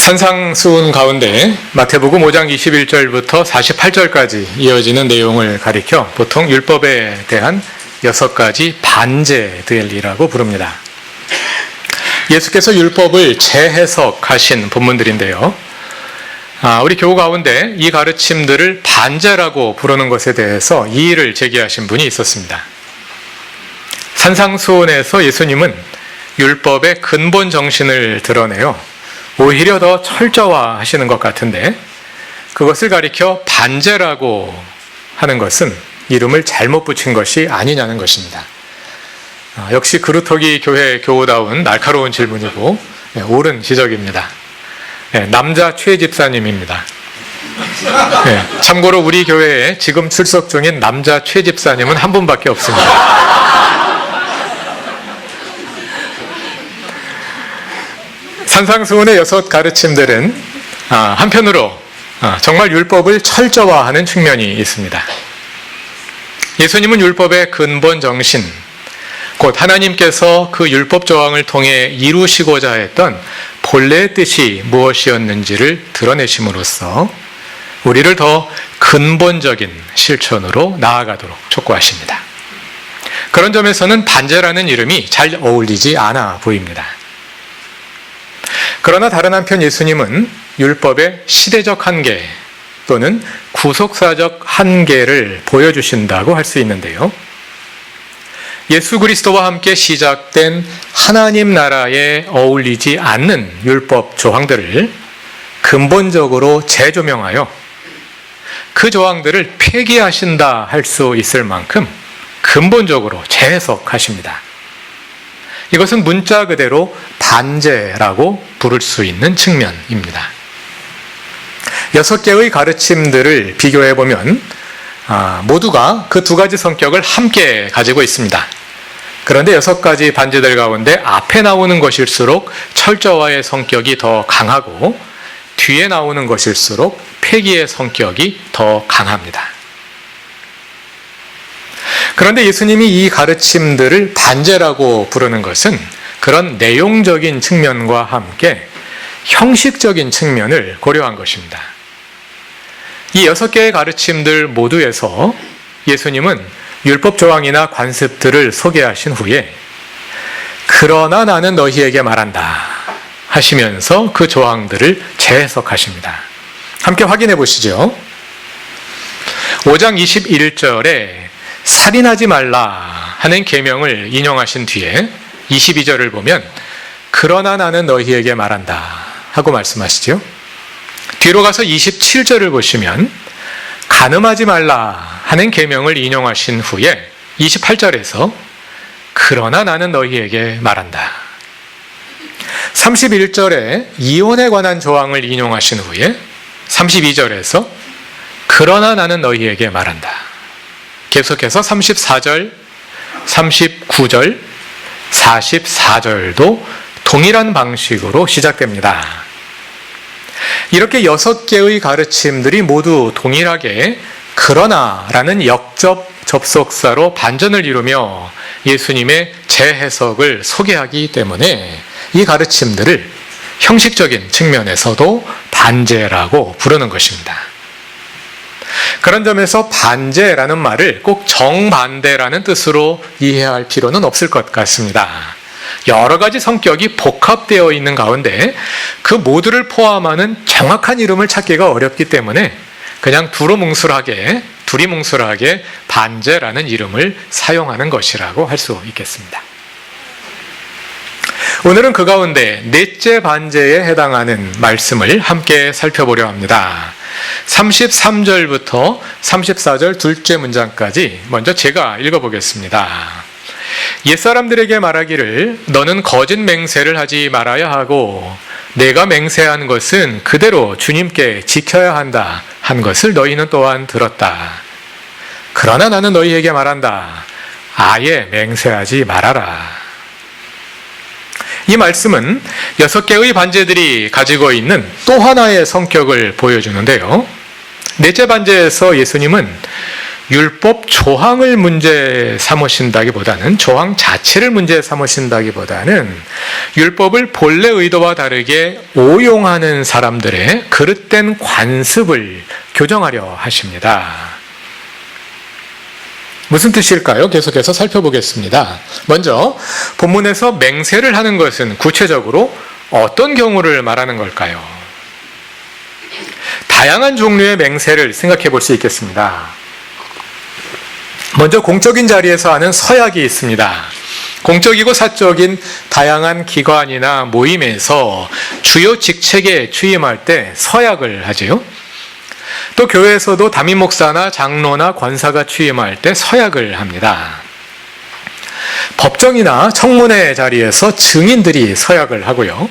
산상수훈 가운데 마태복음 5장 21절부터 48절까지 이어지는 내용을 가리켜 보통 율법에 대한 6가지 반제들이라고 부릅니다. 예수께서 율법을 재해석하신 본문들인데요. 우리 교우 가운데 이 가르침들을 반제라고 부르는 것에 대해서 이의를 제기하신 분이 있었습니다. 산상수훈에서 예수님은 율법의 근본 정신을 드러내요. 오히려 더 철저화하시는 것 같은데 그것을 가리켜 반제라고 하는 것은 이름을 잘못 붙인 것이 아니냐는 것입니다. 역시 그루터기 교회 교우다운 날카로운 질문이고 옳은 지적입니다. 남자 최 집사님입니다. 참고로 우리 교회에 지금 출석 중인 남자 최 집사님은 한 분밖에 없습니다. 산상수훈의 6 가르침들은 한편으로 정말 율법을 철저화하는 측면이 있습니다. 예수님은 율법의 근본 정신, 곧 하나님께서 그 율법 조항을 통해 이루시고자 했던 본래의 뜻이 무엇이었는지를 드러내심으로써 우리를 더 근본적인 실천으로 나아가도록 촉구하십니다. 그런 점에서는 반제라는 이름이 잘 어울리지 않아 보입니다. 그러나 다른 한편 예수님은 율법의 시대적 한계 또는 구속사적 한계를 보여주신다고 할 수 있는데요. 예수 그리스도와 함께 시작된 하나님 나라에 어울리지 않는 율법 조항들을 근본적으로 재조명하여 그 조항들을 폐기하신다 할 수 있을 만큼 근본적으로 재해석하십니다. 이것은 문자 그대로 반제라고 부를 수 있는 측면입니다. 6개의 가르침들을 비교해보면 모두가 그 2가지 성격을 함께 가지고 있습니다. 그런데 6가지 반제들 가운데 앞에 나오는 것일수록 철저화의 성격이 더 강하고 뒤에 나오는 것일수록 폐기의 성격이 더 강합니다. 그런데 예수님이 이 가르침들을 반제라고 부르는 것은 그런 내용적인 측면과 함께 형식적인 측면을 고려한 것입니다. 이 6개의 가르침들 모두에서 예수님은 율법 조항이나 관습들을 소개하신 후에 그러나 나는 너희에게 말한다 하시면서 그 조항들을 재해석하십니다. 함께 확인해 보시죠. 5장 21절에 살인하지 말라 하는 계명을 인용하신 뒤에 22절을 보면 그러나 나는 너희에게 말한다 하고 말씀하시죠. 뒤로 가서 27절을 보시면 간음하지 말라 하는 계명을 인용하신 후에 28절에서 그러나 나는 너희에게 말한다. 31절에 이혼에 관한 조항을 인용하신 후에 32절에서 그러나 나는 너희에게 말한다. 계속해서 34절, 39절, 44절도 동일한 방식으로 시작됩니다. 이렇게 6개의 가르침들이 모두 동일하게 그러나라는 역접 접속사로 반전을 이루며 예수님의 재해석을 소개하기 때문에 이 가르침들을 형식적인 측면에서도 반제라고 부르는 것입니다. 그런 점에서 반제라는 말을 꼭 정반대라는 뜻으로 이해할 필요는 없을 것 같습니다. 여러 가지 성격이 복합되어 있는 가운데 그 모두를 포함하는 정확한 이름을 찾기가 어렵기 때문에 그냥 두리뭉술하게 반제라는 이름을 사용하는 것이라고 할 수 있겠습니다. 오늘은 그 가운데 넷째 반제에 해당하는 말씀을 함께 살펴보려 합니다. 33절부터 34절 둘째 문장까지 먼저 제가 읽어보겠습니다. 옛사람들에게 말하기를 너는 거짓 맹세를 하지 말아야 하고 내가 맹세한 것은 그대로 주님께 지켜야 한다 한 것을 너희는 또한 들었다. 그러나 나는 너희에게 말한다. 아예 맹세하지 말아라. 이 말씀은 6개의 반제들이 가지고 있는 또 하나의 성격을 보여주는데요. 넷째 반제에서 예수님은 율법 조항을 문제 삼으신다기보다는 조항 자체를 문제 삼으신다기보다는 율법을 본래 의도와 다르게 오용하는 사람들의 그릇된 관습을 교정하려 하십니다. 무슨 뜻일까요? 계속해서 살펴보겠습니다. 먼저 본문에서 맹세를 하는 것은 구체적으로 어떤 경우를 말하는 걸까요? 다양한 종류의 맹세를 생각해 볼 수 있겠습니다. 먼저 공적인 자리에서 하는 서약이 있습니다. 공적이고 사적인 다양한 기관이나 모임에서 주요 직책에 취임할 때 서약을 하지요. 또 교회에서도 담임 목사나 장로나 권사가 취임할 때 서약을 합니다. 법정이나 청문회 자리에서 증인들이 서약을 하고요.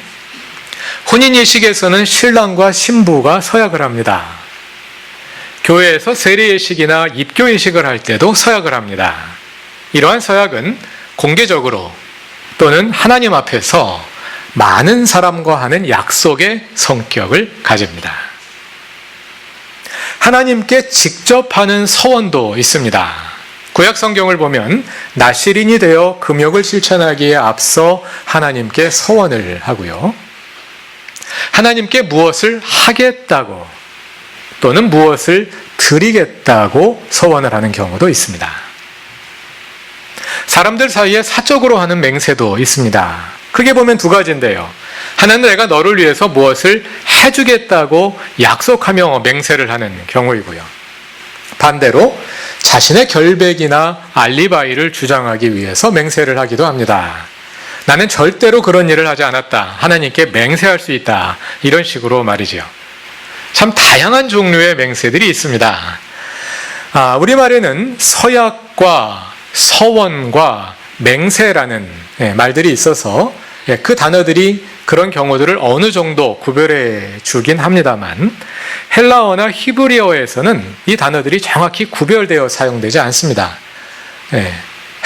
혼인예식에서는 신랑과 신부가 서약을 합니다. 교회에서 세례예식이나 입교예식을 할 때도 서약을 합니다. 이러한 서약은 공개적으로 또는 하나님 앞에서 많은 사람과 하는 약속의 성격을 가집니다. 하나님께 직접 하는 서원도 있습니다. 구약 성경을 보면 나실인이 되어 금욕을 실천하기에 앞서 하나님께 서원을 하고요. 하나님께 무엇을 하겠다고 또는 무엇을 드리겠다고 서원을 하는 경우도 있습니다. 사람들 사이에 사적으로 하는 맹세도 있습니다. 크게 보면 두 가지인데요. 하나는 내가 너를 위해서 무엇을 해주겠다고 약속하며 맹세를 하는 경우이고요. 반대로 자신의 결백이나 알리바이를 주장하기 위해서 맹세를 하기도 합니다. 나는 절대로 그런 일을 하지 않았다. 하나님께 맹세할 수 있다. 이런 식으로 말이죠. 참 다양한 종류의 맹세들이 있습니다. 우리말에는 서약과 서원과 맹세라는 말들이 있어서 그 단어들이 그런 경우들을 어느 정도 구별해 주긴 합니다만 헬라어나 히브리어에서는 이 단어들이 정확히 구별되어 사용되지 않습니다.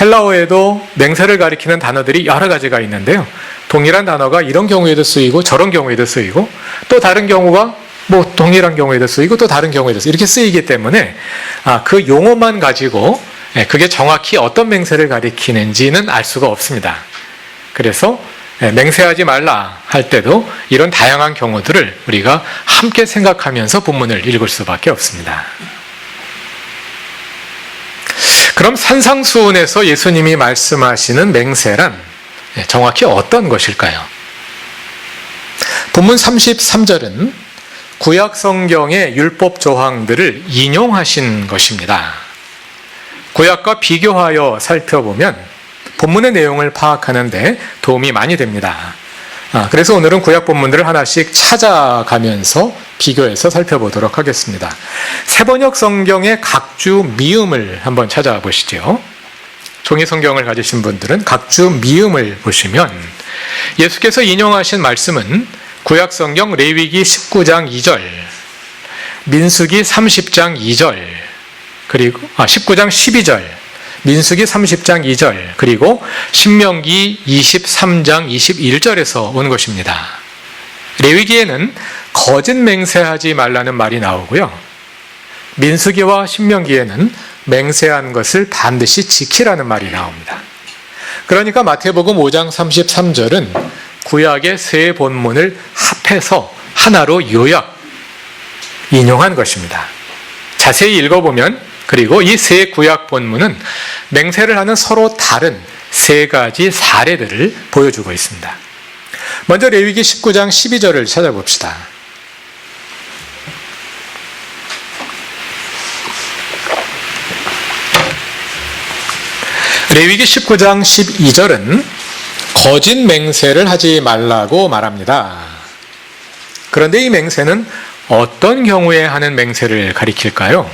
헬라어에도 맹세를 가리키는 단어들이 여러 가지가 있는데요. 동일한 단어가 이런 경우에도 쓰이고 저런 경우에도 쓰이고 또 다른 경우가 동일한 경우에도 쓰이고 또 다른 경우에도 쓰이고 이렇게 쓰이기 때문에 그 용어만 가지고 그게 정확히 어떤 맹세를 가리키는지는 알 수가 없습니다. 그래서 맹세하지 말라 할 때도 이런 다양한 경우들을 우리가 함께 생각하면서 본문을 읽을 수밖에 없습니다. 그럼 산상수훈에서 예수님이 말씀하시는 맹세란 정확히 어떤 것일까요? 본문 33절은 구약 성경의 율법 조항들을 인용하신 것입니다. 구약과 비교하여 살펴보면 본문의 내용을 파악하는 데 도움이 많이 됩니다. 그래서 오늘은 구약 본문들을 하나씩 찾아가면서 비교해서 살펴보도록 하겠습니다. 세번역 성경의 각주 미음을 한번 찾아보시죠. 종이 성경을 가지신 분들은 각주 미음을 보시면 예수께서 인용하신 말씀은 구약 성경 레위기 19장 2절, 민수기 30장 2절, 그리고 19장 12절, 민수기 30장 2절, 그리고 신명기 23장 21절에서 온 것입니다. 레위기에는 거짓 맹세하지 말라는 말이 나오고요. 민수기와 신명기에는 맹세한 것을 반드시 지키라는 말이 나옵니다. 그러니까 마태복음 5장 33절은 구약의 세 본문을 합해서 하나로 요약 인용한 것입니다. 자세히 읽어보면 그리고 이 세 구약 본문은 맹세를 하는 서로 다른 세 가지 사례들을 보여주고 있습니다. 먼저 레위기 19장 12절을 찾아봅시다. 레위기 19장 12절은 거짓 맹세를 하지 말라고 말합니다. 그런데 이 맹세는 어떤 경우에 하는 맹세를 가리킬까요?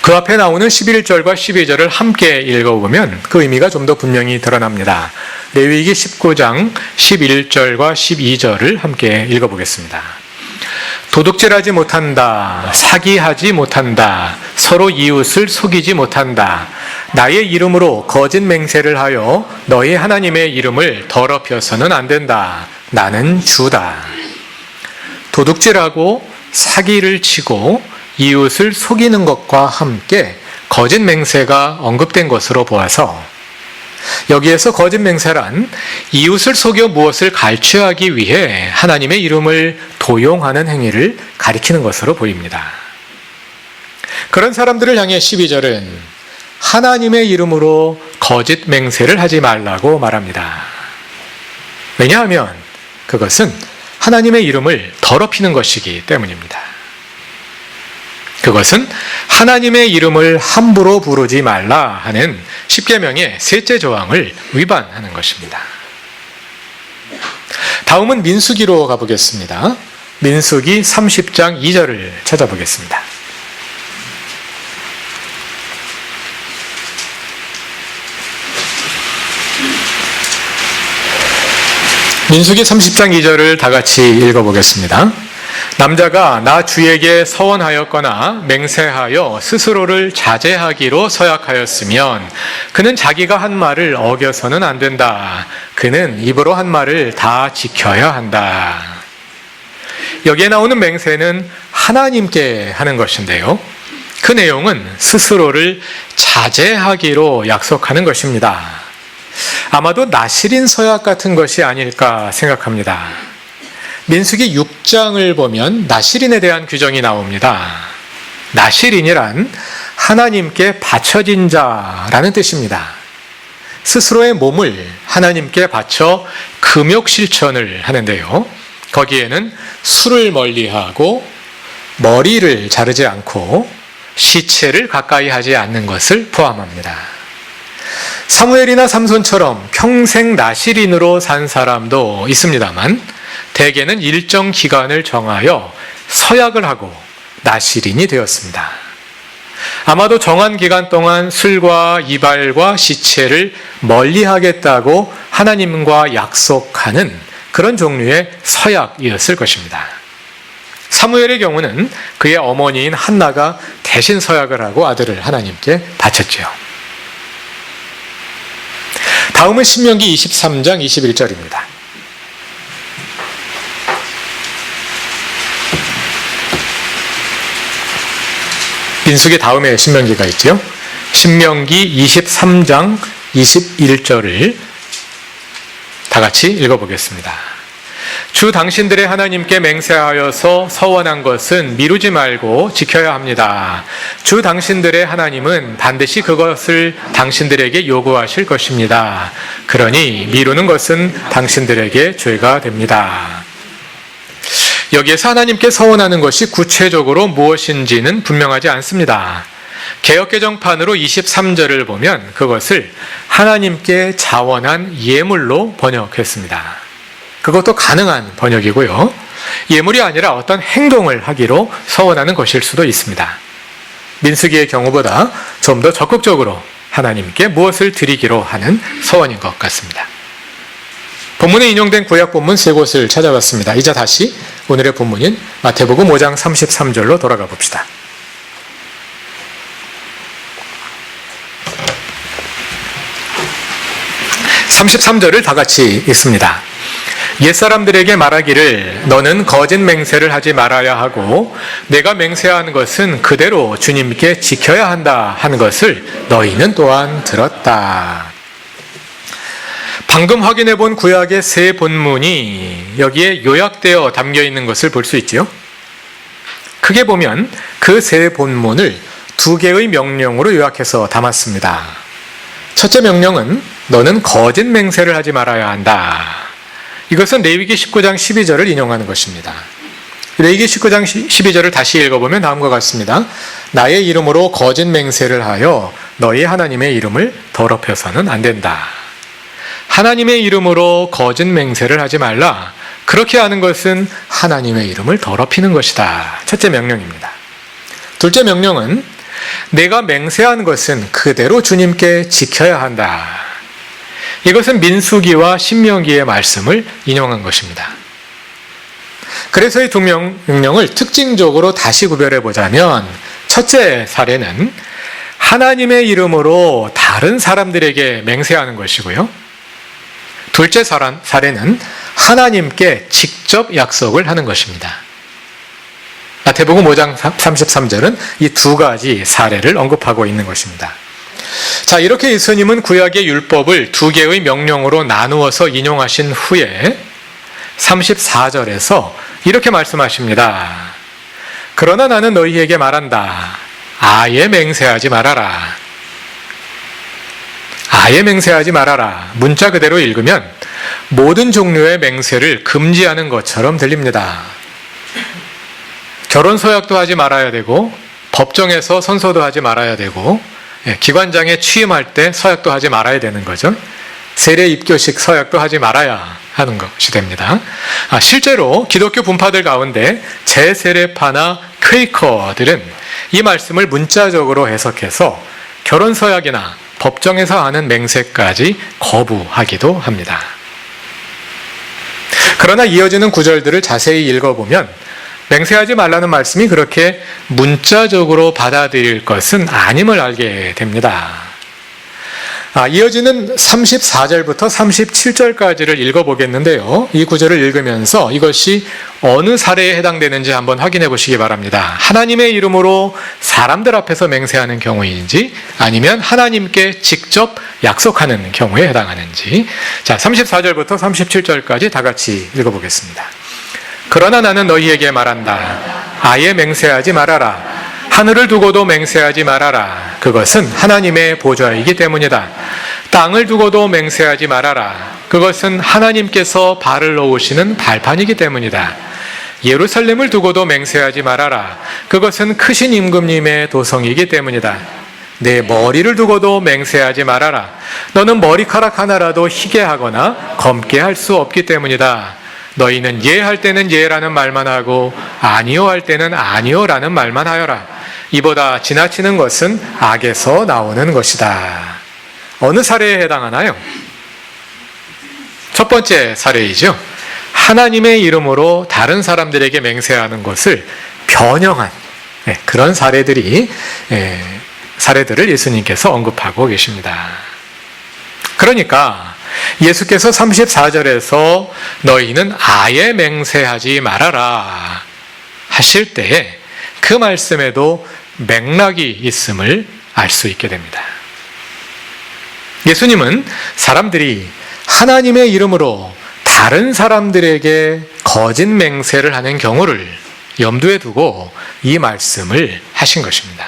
그 앞에 나오는 11절과 12절을 함께 읽어보면 그 의미가 좀 더 분명히 드러납니다. 레위기 19장 11절과 12절을 함께 읽어보겠습니다. 도둑질하지 못한다. 사기하지 못한다. 서로 이웃을 속이지 못한다. 나의 이름으로 거짓 맹세를 하여 너희 하나님의 이름을 더럽혀서는 안 된다. 나는 주다. 도둑질하고 사기를 치고 이웃을 속이는 것과 함께 거짓 맹세가 언급된 것으로 보아서 여기에서 거짓 맹세란 이웃을 속여 무엇을 갈취하기 위해 하나님의 이름을 도용하는 행위를 가리키는 것으로 보입니다. 그런 사람들을 향해 12절은 하나님의 이름으로 거짓 맹세를 하지 말라고 말합니다. 왜냐하면 그것은 하나님의 이름을 더럽히는 것이기 때문입니다. 그것은 하나님의 이름을 함부로 부르지 말라 하는 십계명의 셋째 조항을 위반하는 것입니다. 다음은 민수기로 가보겠습니다. 민수기 30장 2절을 찾아보겠습니다. 민수기 30장 2절을 다 같이 읽어보겠습니다. 남자가 나 주에게 서원하였거나 맹세하여 스스로를 자제하기로 서약하였으면 그는 자기가 한 말을 어겨서는 안 된다. 그는 입으로 한 말을 다 지켜야 한다. 여기에 나오는 맹세는 하나님께 하는 것인데요. 그 내용은 스스로를 자제하기로 약속하는 것입니다. 아마도 나실인 서약 같은 것이 아닐까 생각합니다. 민수기 6장을 보면 나실인에 대한 규정이 나옵니다. 나실인이란 하나님께 바쳐진 자라는 뜻입니다. 스스로의 몸을 하나님께 바쳐 금욕 실천을 하는데요. 거기에는 술을 멀리하고 머리를 자르지 않고 시체를 가까이 하지 않는 것을 포함합니다. 사무엘이나 삼손처럼 평생 나실인으로 산 사람도 있습니다만 대개는 일정 기간을 정하여 서약을 하고 나실인이 되었습니다. 아마도 정한 기간 동안 술과 이발과 시체를 멀리하겠다고 하나님과 약속하는 그런 종류의 서약이었을 것입니다. 사무엘의 경우는 그의 어머니인 한나가 대신 서약을 하고 아들을 하나님께 바쳤죠. 다음은 신명기 23장 21절입니다. 민수기 다음에 신명기가 있죠. 신명기 23장 21절을 다 같이 읽어보겠습니다. 주 당신들의 하나님께 맹세하여서 서원한 것은 미루지 말고 지켜야 합니다. 주 당신들의 하나님은 반드시 그것을 당신들에게 요구하실 것입니다. 그러니 미루는 것은 당신들에게 죄가 됩니다. 여기에서 하나님께 서원하는 것이 구체적으로 무엇인지는 분명하지 않습니다. 개역개정판으로 23절을 보면 그것을 하나님께 자원한 예물로 번역했습니다. 그것도 가능한 번역이고요. 예물이 아니라 어떤 행동을 하기로 서원하는 것일 수도 있습니다. 민수기의 경우보다 좀 더 적극적으로 하나님께 무엇을 드리기로 하는 서원인 것 같습니다. 본문에 인용된 구약 본문 세 곳을 찾아봤습니다. 이제 다시 오늘의 본문인 마태복음 5장 33절로 돌아가 봅시다. (33절을) 다 같이 읽습니다. 옛사람들에게 말하기를 너는 거짓 맹세를 하지 말아야 하고 내가 맹세한 것은 그대로 주님께 지켜야 한다 하는 것을 너희는 또한 들었다. 방금 확인해 본 구약의 세 본문이 여기에 요약되어 담겨 있는 것을 볼 수 있지요. 크게 보면 그 세 본문을 두 개의 명령으로 요약해서 담았습니다. 첫째 명령은 너는 거짓 맹세를 하지 말아야 한다. 이것은 레위기 19장 12절을 인용하는 것입니다. 레위기 19장 12절을 다시 읽어보면 다음과 같습니다. 나의 이름으로 거짓 맹세를 하여 너희 하나님의 이름을 더럽혀서는 안 된다. 하나님의 이름으로 거짓 맹세를 하지 말라. 그렇게 하는 것은 하나님의 이름을 더럽히는 것이다. 첫째 명령입니다. 둘째 명령은 내가 맹세한 것은 그대로 주님께 지켜야 한다. 이것은 민수기와 신명기의 말씀을 인용한 것입니다. 그래서 이 두 명령을 특징적으로 다시 구별해 보자면 첫째 사례는 하나님의 이름으로 다른 사람들에게 맹세하는 것이고요. 둘째 사례는 하나님께 직접 약속을 하는 것입니다. 마태복음 5장 33절은 이 두 가지 사례를 언급하고 있는 것입니다. 자, 이렇게 예수님은 구약의 율법을 두 개의 명령으로 나누어서 인용하신 후에 34절에서 이렇게 말씀하십니다. 그러나 나는 너희에게 말한다. 아예 맹세하지 말아라. 아예 맹세하지 말아라. 문자 그대로 읽으면 모든 종류의 맹세를 금지하는 것처럼 들립니다. 결혼 서약도 하지 말아야 되고, 법정에서 선서도 하지 말아야 되고, 기관장에 취임할 때 서약도 하지 말아야 되는 거죠. 세례 입교식 서약도 하지 말아야 하는 것이 됩니다. 실제로 기독교 분파들 가운데 재세례파나 퀘이커들은 이 말씀을 문자적으로 해석해서 결혼 서약이나 법정에서 하는 맹세까지 거부하기도 합니다. 그러나 이어지는 구절들을 자세히 읽어보면 맹세하지 말라는 말씀이 그렇게 문자적으로 받아들일 것은 아님을 알게 됩니다. 이어지는 34절부터 37절까지를 읽어보겠는데요. 이 구절을 읽으면서 이것이 어느 사례에 해당되는지 한번 확인해 보시기 바랍니다. 하나님의 이름으로 사람들 앞에서 맹세하는 경우인지 아니면 하나님께 직접 약속하는 경우에 해당하는지. 자, 34절부터 37절까지 다 같이 읽어보겠습니다. 그러나 나는 너희에게 말한다. 아예 맹세하지 말아라. 하늘을 두고도 맹세하지 말아라. 그것은 하나님의 보좌이기 때문이다. 땅을 두고도 맹세하지 말아라. 그것은 하나님께서 발을 놓으시는 발판이기 때문이다. 예루살렘을 두고도 맹세하지 말아라. 그것은 크신 임금님의 도성이기 때문이다. 내 머리를 두고도 맹세하지 말아라. 너는 머리카락 하나라도 희게 하거나 검게 할 수 없기 때문이다. 너희는 예 할 때는 예라는 말만 하고 아니요 할 때는 아니요라는 말만 하여라. 이보다 지나치는 것은 악에서 나오는 것이다. 어느 사례에 해당하나요? 첫 번째 사례이죠. 하나님의 이름으로 다른 사람들에게 맹세하는 것을 변형한 그런 사례들을 예수님께서 언급하고 계십니다. 그러니까 예수께서 34절에서 너희는 아예 맹세하지 말아라 하실 때에 그 말씀에도 맥락이 있음을 알 수 있게 됩니다. 예수님은 사람들이 하나님의 이름으로 다른 사람들에게 거짓 맹세를 하는 경우를 염두에 두고 이 말씀을 하신 것입니다.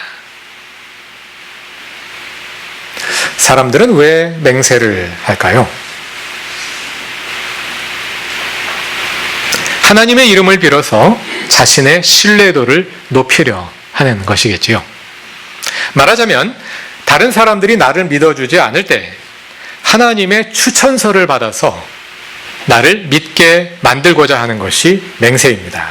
사람들은 왜 맹세를 할까요? 하나님의 이름을 빌어서 자신의 신뢰도를 높이려 하는 것이겠지요. 말하자면 다른 사람들이 나를 믿어주지 않을 때 하나님의 추천서를 받아서 나를 믿게 만들고자 하는 것이 맹세입니다.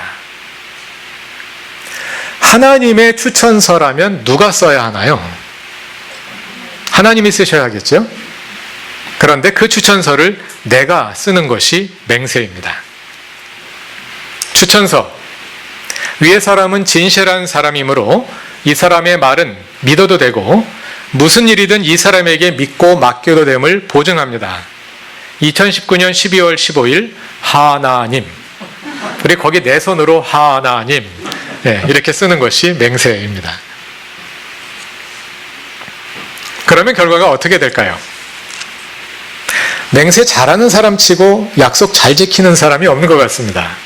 하나님의 추천서라면 누가 써야 하나요? 하나님이 쓰셔야겠죠? 그런데 그 추천서를 내가 쓰는 것이 맹세입니다. 추천서. 위의 사람은 진실한 사람이므로 이 사람의 말은 믿어도 되고 무슨 일이든 이 사람에게 믿고 맡겨도 됨을 보증합니다. 2019년 12월 15일 하나님. 우리 거기 내 손으로 하나님 이렇게 쓰는 것이 맹세입니다. 그러면 결과가 어떻게 될까요? 맹세 잘하는 사람 치고 약속 잘 지키는 사람이 없는 것 같습니다.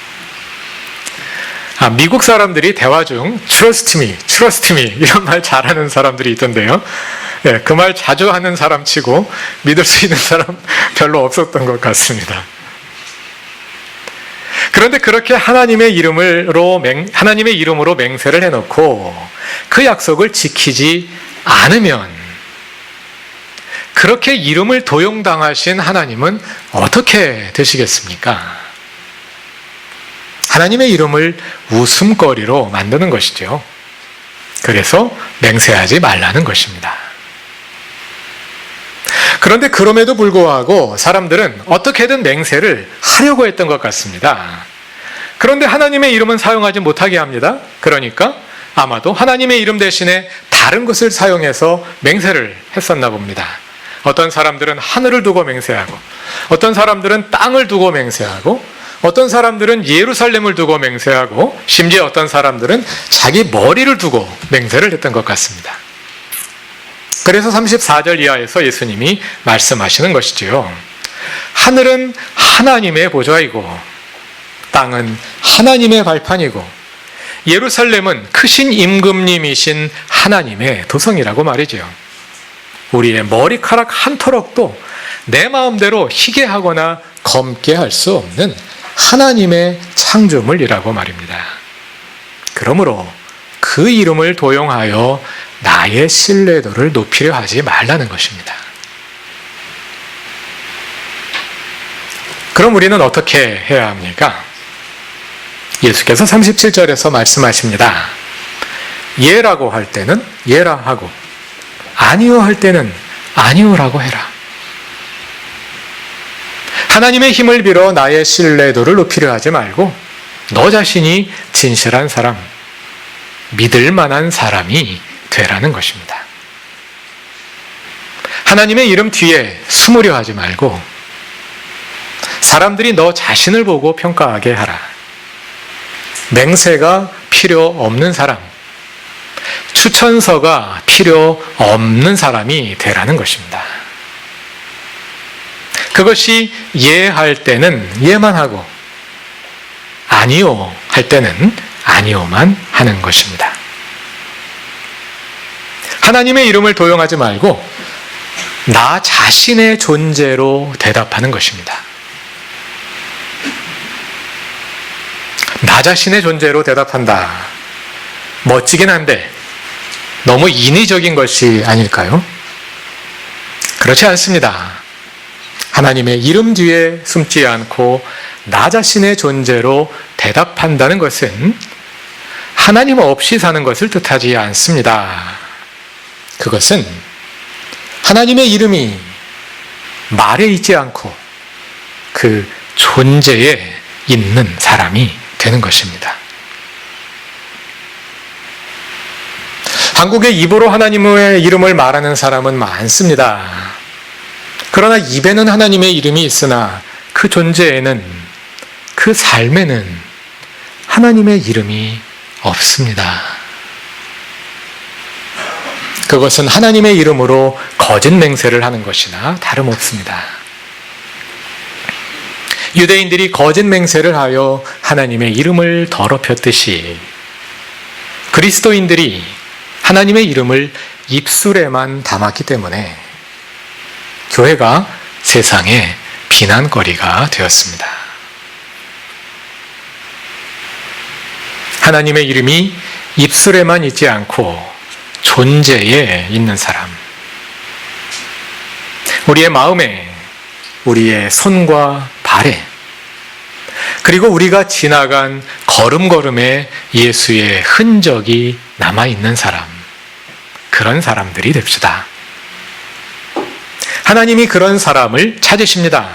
미국 사람들이 대화 중 trust me 이런 말 잘하는 사람들이 있던데요. 그 말 자주 하는 사람 치고 믿을 수 있는 사람 별로 없었던 것 같습니다. 그런데 그렇게 하나님의 이름으로 맹세를 해놓고 그 약속을 지키지 않으면 그렇게 이름을 도용당하신 하나님은 어떻게 되시겠습니까? 하나님의 이름을 웃음거리로 만드는 것이죠. 그래서 맹세하지 말라는 것입니다. 그런데 그럼에도 불구하고 사람들은 어떻게든 맹세를 하려고 했던 것 같습니다. 그런데 하나님의 이름은 사용하지 못하게 합니다. 그러니까 아마도 하나님의 이름 대신에 다른 것을 사용해서 맹세를 했었나 봅니다. 어떤 사람들은 하늘을 두고 맹세하고, 어떤 사람들은 땅을 두고 맹세하고, 어떤 사람들은 예루살렘을 두고 맹세하고 심지어 어떤 사람들은 자기 머리를 두고 맹세를 했던 것 같습니다. 그래서 34절 이하에서 예수님이 말씀하시는 것이지요. 하늘은 하나님의 보좌이고 땅은 하나님의 발판이고 예루살렘은 크신 임금님이신 하나님의 도성이라고 말이죠. 우리의 머리카락 한 터럭도 내 마음대로 희게 하거나 검게 할 수 없는 하나님의 창조물이라고 말입니다. 그러므로 그 이름을 도용하여 나의 신뢰도를 높이려 하지 말라는 것입니다. 그럼 우리는 어떻게 해야 합니까? 예수께서 37절에서 말씀하십니다. 예라고 할 때는 예라 하고 아니요 할 때는 아니요라고 해라. 하나님의 힘을 빌어 나의 신뢰도를 높이려 하지 말고 너 자신이 진실한 사람, 믿을 만한 사람이 되라는 것입니다. 하나님의 이름 뒤에 숨으려 하지 말고 사람들이 너 자신을 보고 평가하게 하라. 맹세가 필요 없는 사람, 추천서가 필요 없는 사람이 되라는 것입니다. 그것이 예 할 때는 예만 하고 아니요 할 때는 아니요만 하는 것입니다. 하나님의 이름을 도용하지 말고 나 자신의 존재로 대답하는 것입니다. 나 자신의 존재로 대답한다. 멋지긴 한데 너무 인위적인 것이 아닐까요? 그렇지 않습니다. 하나님의 이름 뒤에 숨지 않고 나 자신의 존재로 대답한다는 것은 하나님 없이 사는 것을 뜻하지 않습니다. 그것은 하나님의 이름이 말에 있지 않고 그 존재에 있는 사람이 되는 것입니다. 한국에 입으로 하나님의 이름을 말하는 사람은 많습니다. 그러나 입에는 하나님의 이름이 있으나 그 존재에는, 그 삶에는 하나님의 이름이 없습니다. 그것은 하나님의 이름으로 거짓 맹세를 하는 것이나 다름없습니다. 유대인들이 거짓 맹세를 하여 하나님의 이름을 더럽혔듯이 그리스도인들이 하나님의 이름을 입술에만 담았기 때문에 교회가 세상의 비난거리가 되었습니다. 하나님의 이름이 입술에만 있지 않고 존재에 있는 사람, 우리의 마음에, 우리의 손과 발에, 그리고 우리가 지나간 걸음걸음에 예수의 흔적이 남아있는 사람, 그런 사람들이 됩시다. 하나님이 그런 사람을 찾으십니다.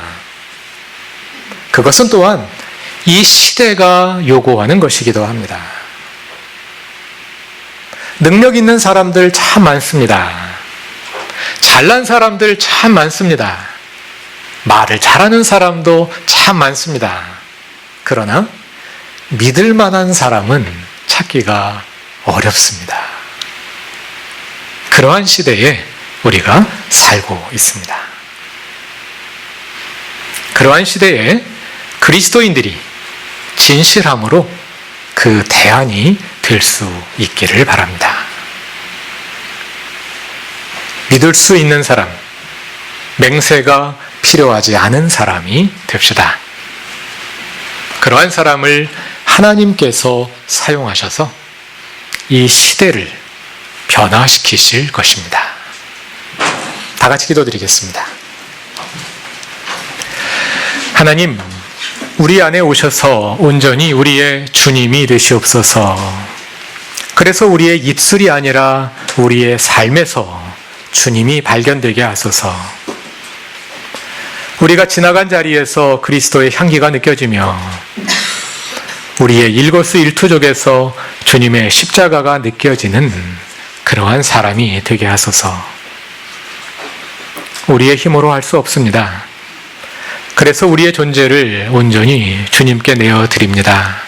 그것은 또한 이 시대가 요구하는 것이기도 합니다. 능력 있는 사람들 참 많습니다. 잘난 사람들 참 많습니다. 말을 잘하는 사람도 참 많습니다. 그러나 믿을 만한 사람은 찾기가 어렵습니다. 그러한 시대에 우리가 살고 있습니다. 그러한 시대에 그리스도인들이 진실함으로 그 대안이 될 수 있기를 바랍니다. 믿을 수 있는 사람, 맹세가 필요하지 않은 사람이 됩시다. 그러한 사람을 하나님께서 사용하셔서 이 시대를 변화시키실 것입니다. 다 같이 기도드리겠습니다. 하나님, 우리 안에 오셔서 온전히 우리의 주님이 되시옵소서. 그래서 우리의 입술이 아니라 우리의 삶에서 주님이 발견되게 하소서. 우리가 지나간 자리에서 그리스도의 향기가 느껴지며 우리의 일거수일투족에서 주님의 십자가가 느껴지는 그러한 사람이 되게 하소서. 우리의 힘으로 할 수 없습니다. 그래서 우리의 존재를 온전히 주님께 내어드립니다.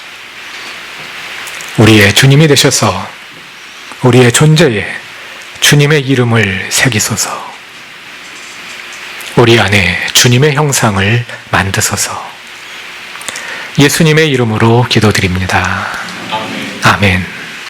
우리의 주님이 되셔서 우리의 존재에 주님의 이름을 새기소서. 우리 안에 주님의 형상을 만드소서. 예수님의 이름으로 기도드립니다. 아멘.